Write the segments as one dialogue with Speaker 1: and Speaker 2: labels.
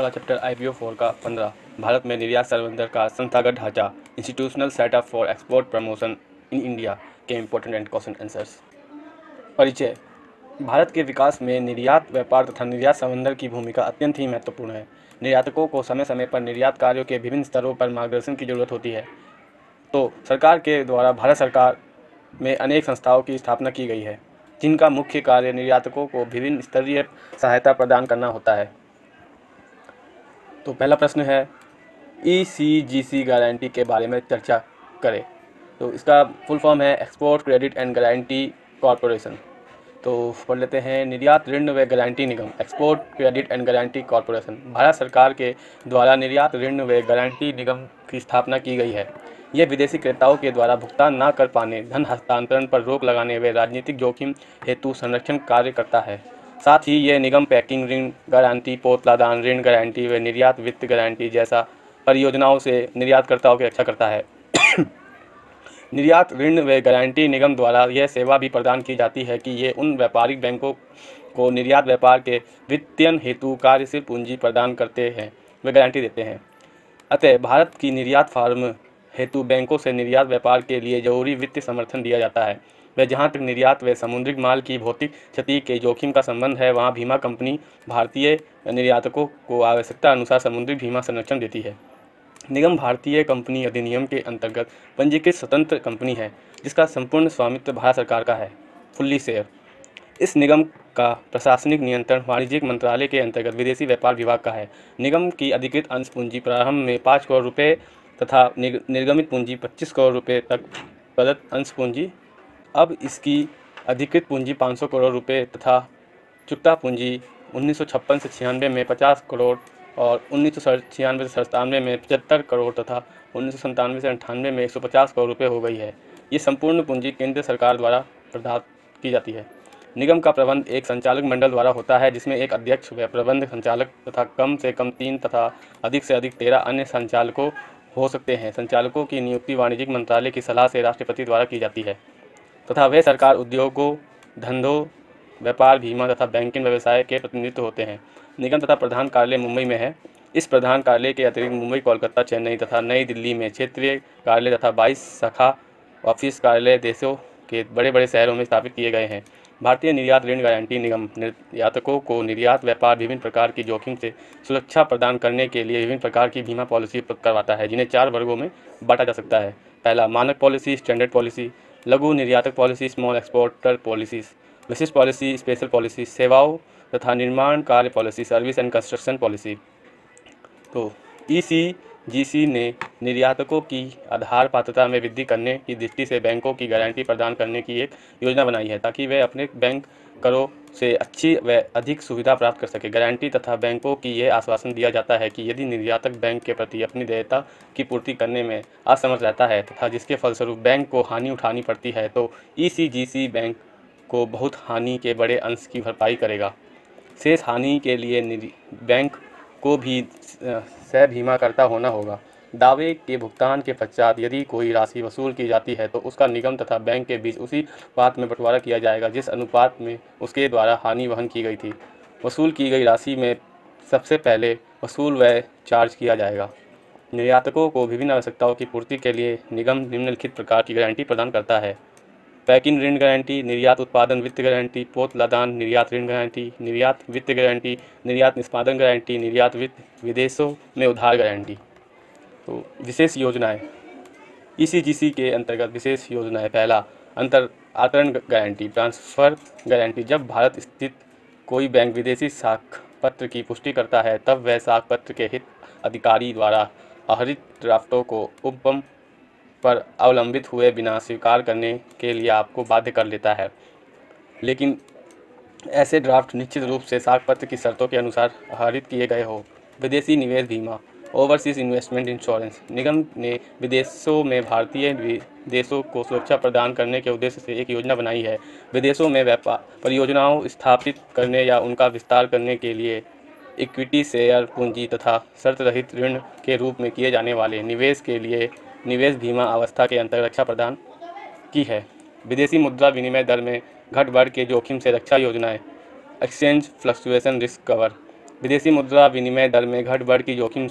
Speaker 1: अगला chapter IPO 4 का 15 भारत में निर्यात संवर्धन का संस्थागत ढांचा institutional setup for export promotion in India के इम्पोर्टेंट एंड क्वेश्चन आंसर्स। परिचय। भारत के विकास में निर्यात व्यापार तथा निर्यात संवर्धन की भूमिका अत्यंत ही महत्वपूर्ण है। निर्यातकों को समय समय पर निर्यात कार्यों के विभिन्न स्तरों पर मार्गदर्शन की जरूरत होती है। तो सरकार के द्वारा भारत सरकार में अनेक संस्थाओं की स्थापना की गई है, जिनका मुख्य कार्य निर्यातकों को विभिन्न स्तरीय सहायता प्रदान करना होता है। तो पहला प्रश्न है ECGC गारंटी के बारे में चर्चा करें। तो इसका फुल फॉर्म है export credit and guarantee corporation. तो पढ़ लेते हैं। निर्यात ऋण व guarantee Nigam export credit and guarantee corporation Bharat सरकार के द्वारा निर्यात ऋण व गारंटी निगम की स्थापना की गई है। यह विदेशी क्रेताओं के द्वारा भुगतान न कर पाने, धन हस्तांतरण पर रोक लगाने व राजनीतिक जोखिम हेतु संरक्षण कार्य करता है। साथ ही यह निगम पैकिंग ऋण गारंटी, पोतलादान ऋण गारंटी व निर्यात वित्त गारंटी जैसा परियोजनाओं से निर्यातकर्ताओं की रक्षा करता है। निर्यात ऋण व गारंटी निगम द्वारा यह सेवा भी प्रदान की जाती है कि ये उन व्यापारिक बैंकों को निर्यात व्यापार के वित्तीयन हेतु कार्यशील पूंजी प्रदान करते हैं व गारंटी देते हैं। अतः भारत की निर्यात फार्म हेतु बैंकों से निर्यात व्यापार के लिए जरूरी वित्तीय समर्थन दिया जाता है। व जहाँ तक निर्यात व समुद्रिक माल की भौतिक क्षति के जोखिम का संबंध है, वहाँ बीमा कंपनी भारतीय निर्यातकों को आवश्यकता अनुसार समुद्री बीमा संरक्षण देती है। निगम भारतीय कंपनी अधिनियम के अंतर्गत पंजीकृत स्वतंत्र कंपनी है, जिसका संपूर्ण स्वामित्व भारत सरकार का है, फुल्ली शेयर। इस निगम का प्रशासनिक नियंत्रण वाणिज्यिक मंत्रालय के अंतर्गत विदेशी व्यापार विभाग का है। निगम की अधिकृत अंश पूंजी प्रारंभ में 5 करोड़ रुपये तथा निर्गमित पूंजी 25 करोड़ रुपये तक प्रदत्त अंश पूंजी। अब इसकी अधिकृत पूंजी 500 करोड़ रुपये तथा चुकता पूंजी 1956 से 96 में 50 करोड़ और 1996 से 97 में 75 करोड़ तथा 1997 से 98 में 150 करोड़ रुपये हो गई है। ये संपूर्ण पूंजी केंद्र सरकार द्वारा प्रदान की जाती है। निगम का प्रबंध एक संचालक मंडल द्वारा होता है, जिसमें एक अध्यक्ष व प्रबंध संचालक तथा कम से कम 3 तथा अधिक से अधिक 13 अन्य संचालकों हो सकते हैं। संचालकों की नियुक्ति वाणिज्यिक मंत्रालय की सलाह से राष्ट्रपति द्वारा की जाती है तथा वे सरकार उद्योगों, धंधों, व्यापार, बीमा तथा बैंकिंग व्यवसाय के प्रतिनिधित्व होते हैं। निगम तथा प्रधान कार्यालय मुंबई में है। इस प्रधान कार्यालय के अतिरिक्त मुंबई, कोलकाता, चेन्नई तथा नई दिल्ली में क्षेत्रीय कार्यालय तथा 22 शाखा ऑफिस कार्यालय देशों के बड़े बड़े शहरों में स्थापित किए गए हैं। भारतीय निर्यात ऋण गारंटी निगम निर्यातकों को निर्यात व्यापार विभिन्न प्रकार की जोखिम से सुरक्षा प्रदान करने के लिए विभिन्न प्रकार की बीमा पॉलिसी करवाता है, जिन्हें 4 वर्गों में बांटा जा सकता है। पहला, मानक पॉलिसी, स्टैंडर्ड पॉलिसी, लघु निर्यातक पॉलिसी, स्मॉल एक्सपोर्टर पॉलिसीज, विशिष्ट पॉलिसी, स्पेशल पॉलिसी, सेवाओं तथा निर्माण कार्य policy, service and construction policy. तो ECGC ने निर्यातकों की आधार पात्रता में वृद्धि करने की दृष्टि से बैंकों की गारंटी प्रदान करने की एक योजना बनाई है, ताकि वे अपने बैंक करों से अच्छी व अधिक सुविधा प्राप्त कर सके। गारंटी तथा बैंकों की यह आश्वासन दिया जाता है कि यदि निर्यातक बैंक के प्रति अपनी देयता की पूर्ति करने में असमर्थ रहता है तथा जिसके फलस्वरूप बैंक को हानि उठानी पड़ती है, तो ECGC बैंक को बहुत हानि के बड़े अंश की भरपाई करेगा। शेष हानि के लिए बैंक को भी सह बीमाकर्ता होना होगा। दावे के भुगतान के पश्चात यदि कोई राशि वसूल की जाती है, तो उसका निगम तथा बैंक के बीच उसी बात में बंटवारा किया जाएगा जिस अनुपात में उसके द्वारा हानि वहन की गई थी। वसूल की गई राशि में सबसे पहले वसूल व्यय चार्ज किया जाएगा। निर्यातकों को विभिन्न आवश्यकताओं की पूर्ति के लिए निगम निम्नलिखित प्रकार की गारंटी प्रदान करता है। पैकिंग ऋण गारंटी, निर्यात उत्पादन वित्त गारंटी, पोतलादान निर्यात ऋण गारंटी, निर्यात वित्त गारंटी, निर्यात निष्पादन गारंटी, निर्यात वित्त विदेशों में उधार गारंटी। तो विशेष योजनाएं ECGC के अंतर्गत विशेष योजनाएं। पहला, अंतर आतरण गारंटी, ट्रांसफ़र गारंटी। जब भारत स्थित कोई बैंक विदेशी साख पत्र की पुष्टि करता है, तब वह साख पत्र के हित अधिकारी द्वारा आहरित ड्राफ्टों को उपम पर अवलंबित हुए बिना स्वीकार करने के लिए आपको बाध्य कर लेता है। लेकिन ऐसे ड्राफ्ट निश्चित रूप से साख पत्र की शर्तों के अनुसार आहरित किए गए हो। विदेशी निवेश बीमा, ओवरसीज इन्वेस्टमेंट इंश्योरेंस। निगम ने विदेशों में भारतीय देशों को सुरक्षा प्रदान करने के उद्देश्य से एक योजना बनाई है। विदेशों में व्यापार परियोजनाओं स्थापित करने या उनका विस्तार करने के लिए इक्विटी, शेयर पूंजी तथा शर्त रहित ऋण के रूप में किए जाने वाले निवेश के लिए निवेश बीमा अवस्था के अंतर्गत रक्षा प्रदान की है। विदेशी मुद्रा विनिमय दर में घट बढ़ के जोखिम से रक्षा योजनाएं, एक्सचेंज फ्लक्चुएशन रिस्क कवर। विदेशी मुद्रा विनिमय दर में घट बढ़ की जोखिम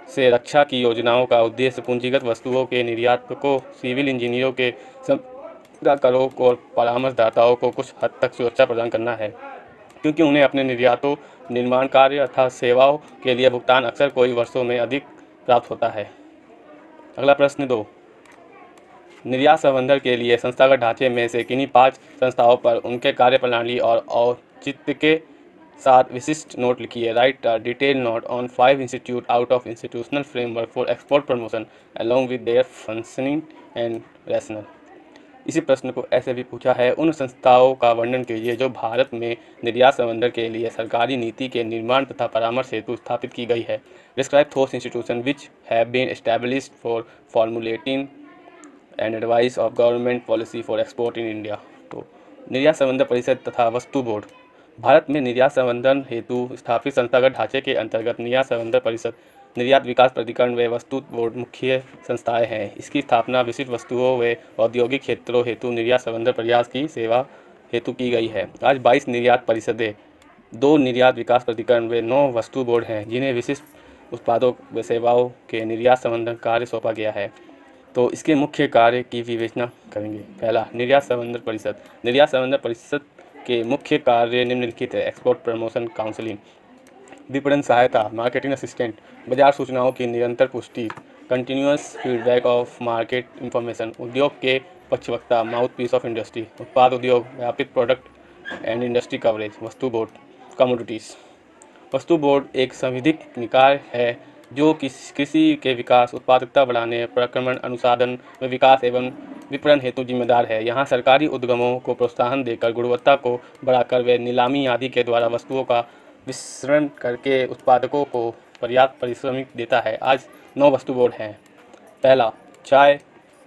Speaker 1: से रक्षा की योजनाओं का उद्देश्य पूंजीगत वस्तुओं के निर्यातकों, सिविल इंजीनियरों के सलाहकारों और परामर्शदाताओं को कुछ हद तक सुरक्षा प्रदान करना है, क्योंकि उन्हें अपने निर्यातों, निर्माण कार्य अथवा सेवाओं के लिए भुगतान अक्सर कई वर्षों में अधिक प्राप्त होता है। अगला प्रश्न 2, निर्यात संवर्धन के लिए संस्थागत ढांचे में से किन्हीं 5 संस्थाओं पर उनके कार्यप्रणाली और औचित्य के साथ विशिष्ट नोट लिखिए। Right a detail note on 5 institute out of institutional framework for export promotion along with their functioning and rational. इसी प्रश्न को ऐसे भी पूछा है, उन संस्थाओं का वर्णन कीजिए जो भारत में निर्यात संवर्धन के लिए सरकारी नीति के निर्माण तथा परामर्श हेतु स्थापित की गई है। Describe those institutions which have been established for formulating and advice of government policy for export in India। तो निर्यात संवर्धन परिषद तथा वस्तु बोर्ड। भारत में निर्यात संवर्धन हेतु स्थापित संस्थागत ढांचे के अंतर्गत निर्यात संवर्धन परिषद, निर्यात विकास प्राधिकरण व वस्तु बोर्ड मुख्य संस्थाएं हैं। इसकी स्थापना विशिष्ट वस्तुओं व औद्योगिक क्षेत्रों हेतु निर्यात संवर्धन प्रयास की सेवा हेतु की गई है। आज 22 निर्यात परिषदें, 2 निर्यात विकास प्राधिकरण व 9 वस्तु बोर्ड हैं, जिन्हें विशिष्ट उत्पादों व सेवाओं के निर्यात संवर्धन कार्य सौंपा गया है। तो इसके मुख्य कार्य की विवेचना करेंगे। पहला, निर्यात संवर्धन परिषद। निर्यात संवर्धन परिषद के मुख्य कार्य निम्नलिखित है। एक्सपोर्ट प्रमोशन काउंसलिंग, विपणन सहायता, मार्केटिंग असिस्टेंट, बाजार सूचनाओं की निरंतर पुष्टि, continuous feedback of market information, उद्योग के पक्षवक्ता, माउथ पीस ऑफ इंडस्ट्री, उत्पाद उद्योग, व्यापित प्रोडक्ट एंड इंडस्ट्री कवरेज। वस्तु बोर्ड, कमोडिटीज़। वस्तु बोर्ड एक संविधिक निकाय है जो कृषि के विकास, उत्पादकता बढ़ाने, प्रक्रमण, अनुसाधन व विकास एवं विपणन हेतु जिम्मेदार है। यहाँ सरकारी उद्यमों को प्रोत्साहन देकर, गुणवत्ता को बढ़ाकर व नीलामी आदि के द्वारा वस्तुओं का वितरण करके उत्पादकों को पर्याप्त पारिश्रमिक देता है। आज 9 वस्तु बोर्ड हैं। पहला, चाय,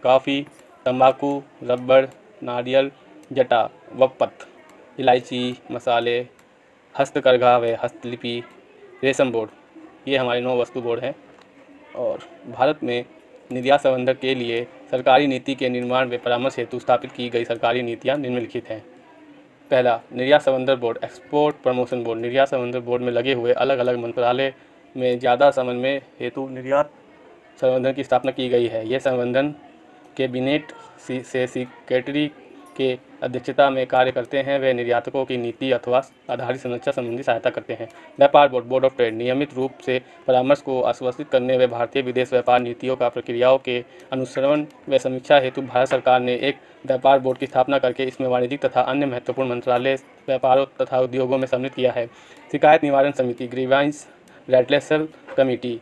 Speaker 1: कॉफ़ी, तंबाकू, रबड़, नारियल, जटा व पत्त, इलायची, मसाले, हस्तकरघा व हस्तलिपि, रेशम बोर्ड। ये हमारे 9 वस्तु बोर्ड हैं। और भारत में निर्यात संवर्धन के लिए सरकारी नीति के निर्माण व परामर्श हेतु स्थापित की गई सरकारी नीतियाँ निम्नलिखित हैं। पहला, निर्यात संवर्धन बोर्ड, एक्सपोर्ट प्रमोशन बोर्ड। निर्यात संवर्धन बोर्ड में लगे हुए अलग अलग मंत्रालय में ज़्यादा समन्वय हेतु निर्यात संवर्धन की स्थापना की गई है। यह संवर्धन कैबिनेट से सेक्रेटरी के अध्यक्षता में कार्य करते हैं। वे निर्यातकों की नीति अथवा आधारित संरचना संबंधी सहायता करते हैं। व्यापार बोर्ड, बोर्ड ऑफ ट्रेड, नियमित रूप से परामर्श को आश्वासित करने व भारतीय विदेश व्यापार नीतियों का प्रक्रियाओं के अनुसरण व समीक्षा हेतु भारत सरकार ने एक व्यापार बोर्ड की स्थापना करके इसमें वाणिज्यिक तथा अन्य महत्वपूर्ण मंत्रालय व्यापारों तथा उद्योगों में सम्मिलित किया है। शिकायत निवारण समिति, ग्रीवांस रेडरेसल कमेटी।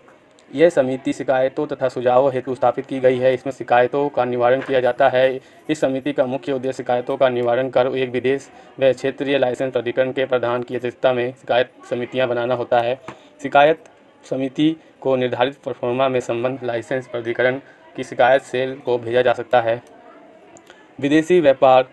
Speaker 1: यह समिति शिकायतों तथा सुझावों हेतु स्थापित की गई है। इसमें शिकायतों का निवारण किया जाता है। इस समिति का मुख्य उद्देश्य शिकायतों का निवारण कर एक विदेश व क्षेत्रीय लाइसेंस प्राधिकरण के प्रधान की अध्यक्षता में शिकायत समितियां बनाना होता है। शिकायत समिति को निर्धारित प्रोफार्मा में संबंध लाइसेंस प्राधिकरण की शिकायत सेल को भेजा जा सकता है। विदेशी व्यापार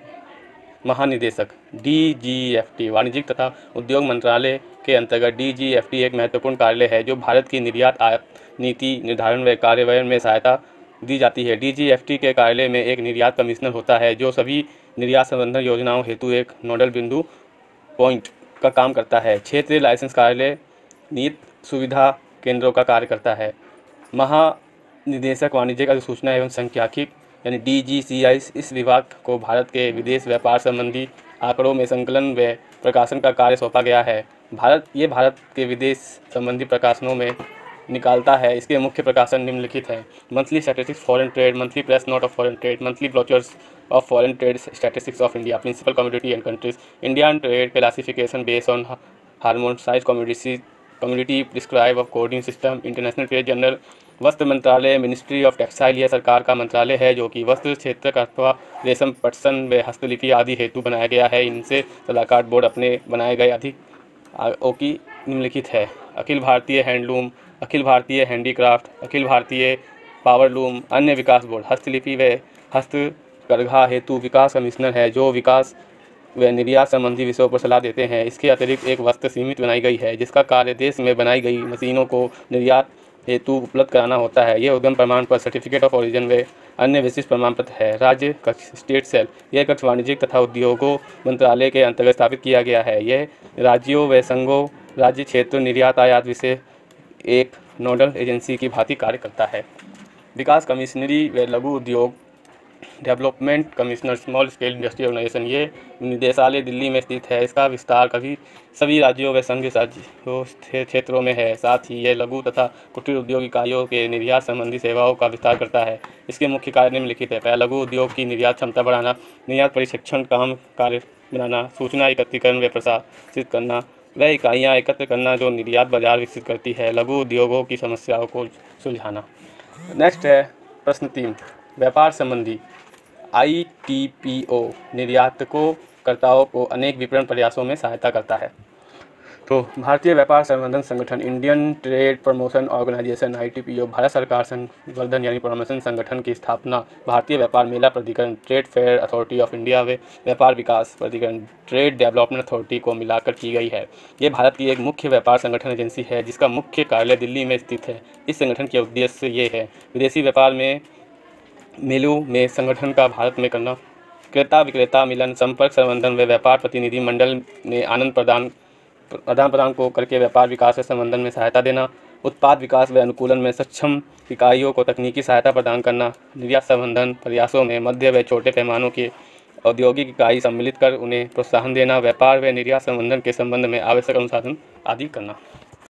Speaker 1: महानिदेशक, DGFT, वाणिज्यिक तथा उद्योग मंत्रालय के अंतर्गत DGFT एक महत्वपूर्ण कार्यालय है जो भारत की निर्यात आयात नीति निर्धारण व कार्यान्वयन में सहायता दी जाती है। DGFT के कार्यालय में एक निर्यात कमिश्नर होता है जो सभी निर्यात संवर्धन योजनाओं हेतु एक नोडल बिंदु पॉइंट का काम करता है। क्षेत्रीय लाइसेंस कार्यालय नीति सुविधा केंद्रों का कार्य करता है। महानिदेशक वाणिज्यिक अधिसूचना एवं सांख्यिकी यानी DGCI इस विभाग को भारत के विदेश व्यापार संबंधी आंकड़ों में संकलन व प्रकाशन का कार्य सौंपा गया है। भारत के विदेश संबंधी प्रकाशनों में निकालता है। इसके मुख्य प्रकाशन निम्नलिखित हैं। Monthly statistics foreign trade, monthly press note of foreign trade, monthly brochures of foreign trade statistics of India, principal commodity and countries, Indian trade classification based on harmonised community prescribe of coding system, international trade journal. वस्त्र मंत्रालय, ministry of textile, यह सरकार का मंत्रालय है जो कि वस्त्र क्षेत्र अथवा रेशम, पटसन व हस्तलिपि आदि हेतु बनाया गया है। इनसे सलाहकार बोर्ड अपने बनाए गए अधिकारों की निम्नलिखित है। Akhil Bharatiya handloom, Akhil Bharatiya handicraft, Akhil Bharatiya powerloom, अन्य विकास बोर्ड। हस्तलिपि व हस्तकरघा हेतु विकास कमिश्नर है जो विकास व निर्यात संबंधी विषयों पर सलाह देते हैं। इसके अतिरिक्त एक वस्त्र समिति बनाई गई है जिसका कार्य देश में बनाई गई मशीनों को निर्यात हेतु उपलब्ध कराना होता है। यह उद्यम प्रमाण पत्र, सर्टिफिकेट ऑफ ओरिजिन व अन्य विशिष्ट प्रमाण पत्र है। राज्य कक्ष, स्टेट सेल, यह कक्ष वाणिज्यिक तथा उद्योगों मंत्रालय के अंतर्गत स्थापित किया गया है। यह राज्यों व संघों राज्य क्षेत्र निर्यात आयात विषय एक नोडल एजेंसी की भांति कार्य करता है। विकास कमिश्नरी व लघु उद्योग development commissioner small scale industry organisation, ये निदेशालय दिल्ली में स्थित है। इसका विस्तार सभी राज्यों व संघ राज्यों क्षेत्रों में है। साथ ही यह लघु तथा कुटीर उद्योग इकाइयों के निर्यात संबंधी सेवाओं का विस्तार करता है। इसके मुख्य कार्य निम्नलिखित है। पहला, लघु उद्योग की निर्यात क्षमता बढ़ाना, निर्यात प्रशिक्षण काम कार्य बनाना, सूचना एकत्रीकरण व प्रसारित करना, वह इकाइयाँ एकत्र करना जो निर्यात बाजार विकसित करती है, लघु उद्योगों की समस्याओं को सुलझाना। नेक्स्ट है प्रश्न 3, व्यापार संबंधी। ITPO निर्यातकों को अनेक विपणन प्रयासों में सहायता करता है। तो भारतीय व्यापार संवर्धन संगठन, Indian trade promotion organisation ITPO, Bharat सरकार संवर्धन यानी प्रमोशन संगठन की स्थापना भारतीय व्यापार मेला प्राधिकरण, trade fair authority of India व व्यापार विकास प्राधिकरण, ट्रेड डेवलपमेंट अथॉरिटी को मिलाकर की गई है। ये भारत की एक मुख्य व्यापार संगठन एजेंसी है जिसका मुख्य कार्यालय दिल्ली में स्थित है। इस संगठन के उद्देश्य ये है, विदेशी व्यापार में मेलों में संगठन का भारत में करना, क्रेता विक्रेता मिलन, संपर्क संवर्धन व व्यापार प्रतिनिधि मंडल में आदान प्रदान को करके व्यापार विकास के संवर्धन में सहायता देना, उत्पाद विकास व अनुकूलन में सक्षम इकाइयों को तकनीकी सहायता प्रदान करना, निर्यात संवर्धन प्रयासों में मध्य व छोटे पैमानों की औद्योगिक इकाई सम्मिलित कर उन्हें प्रोत्साहन देना, व्यापार व निर्यात संवर्धन के संबंध में आवश्यक अनुसाधन आदि करना।